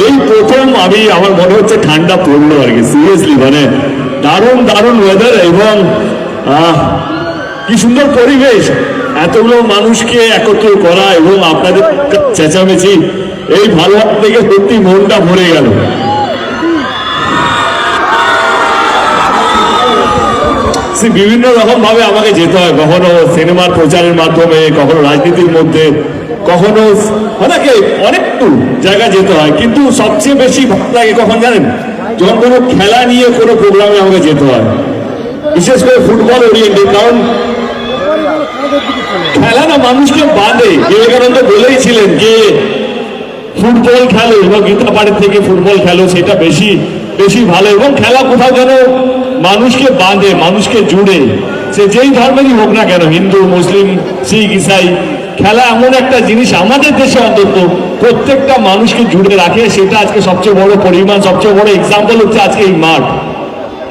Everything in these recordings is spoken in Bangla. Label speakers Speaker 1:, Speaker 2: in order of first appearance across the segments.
Speaker 1: এই প্রথম আমার মনে হচ্ছে ঠান্ডা পড়লো আর কি, সিরিয়াসলি মানে দারুণ দারুণ ওয়েদার এবং কি সুন্দর পরিবেশ, এতগুলো মানুষকে একত্র করা এবং আপনাদের চেঁচামেচি, এই ভালো থেকে সত্যি মনটা ভরে গেল। বিভিন্ন রকম ভাবে আমাকে যেতে হয়, কখনো সিনেমার প্রচারের মাধ্যমে, কখনো রাজনীতির মধ্যে, কখনো অনেক জায়গা যেতে হয়, কিন্তু সবচেয়ে বেশি ভালো লাগে কখন জানেন, যখন কোনো খেলা নিয়ে কোনো প্রোগ্রামে আমাকে যেতে হয়, বিশেষ করে ফুটবল ওরিয়েন্টেড। কারণ খেলা না মানুষকে বাঁধে। বিবেকানন্দ বলেইছিলেন যে ফুটবল খেলো এবং গীতা পাড়ের থেকে ফুটবল খেলো, সেটা বেশি বেশি ভালো। এবং খেলা কোথাও যেন মানুষকে বাঁধে, মানুষকে জুড়ে, সে যেই ধর্মেরই হোক না কেন, হিন্দু, মুসলিম, শিখ, ইসাই, খেলা এমন একটা জিনিস আমাদের দেশে অন্তত প্রত্যেকটা মানুষকে জুড়ে রাখে। সেটা আজকে সবচেয়ে বড় পরিমাণ, সবচেয়ে বড় এক্সাম্পল হচ্ছে আজকে এই মাঠ।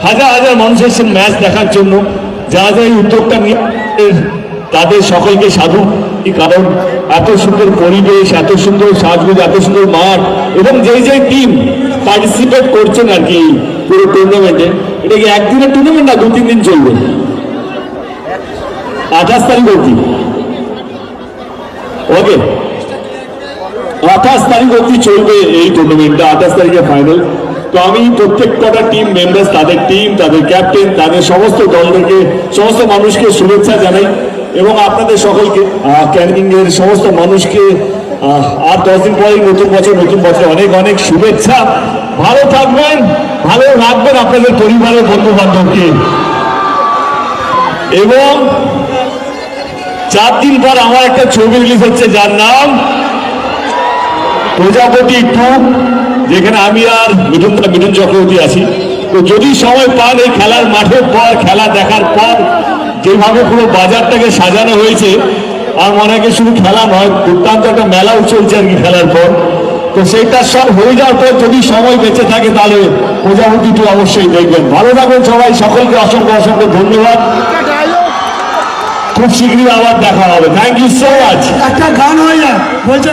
Speaker 1: হাজার হাজার মানুষ এসেছেন ম্যাচ দেখার জন্য। যারা যারা এই উদ্যোগটা নিয়ে, তাদের সকলকে সাধু। কারণ এত সুন্দর পরিবেশ, এত সুন্দর সাজগোজ, এত সুন্দর মাঠ, এবং যেই যেই টিম পার্টিসিপেট করছেন আর কি পুরো টুর্নামেন্টে, এটা কি একদিনের টুর্নামেন্ট না 2-3 দিন চলবে? 28 তারিখ অবধি, ওকে 28 তারিখ অবধি চলবে এই টুর্নামেন্টটা। 28 তারিখে ফাইনাল। তো আমি প্রত্যেক কটা টিম মেম্বার্স, তাদের টিম, তাদের ক্যাপ্টেন, তাদের সমস্ত দলকে, সমস্ত মানুষকে শুভেচ্ছা জানাই। এবং আপনাদের সকলকে, ক্যানিং এর সমস্ত মানুষকে আর 10 দিন পরেই নতুন বছর অনেক অনেক শুভেচ্ছা। ভালো থাকবেন, ভালো রাখবেন আপনাদের পরিবারের, বন্ধু বান্ধবকে। এবং 4 দিন পর আমার একটা ছবি রিলিজ হচ্ছে, যার নাম প্রজাপতি 2, যেখানে আমি আর মিঠুন চক্রবর্তী আছি। তো যদি সময় পান, এই খেলার মাঠের পর, খেলা দেখার পর যেভাবে পুরো বাজারটাকে সাজানো হয়েছে, আর মনে হয় শুধু খেলা নয়, দুর্দান্ত একটা মেলাও চলছে আর কি খেলার পর। তো সেইটা সব হয়ে যাওয়ার পর যদি সময় বেঁচে থাকে, তাহলে প্রজাপতি 2 অবশ্যই দেখবেন। ভালো থাকবেন সবাই, সকলকে অসংখ্য অসংখ্য ধন্যবাদ। খুব শীঘ্রই আবার দেখা হবে। Thank you so much.
Speaker 2: একটা গান হয়ে যায় বলছে।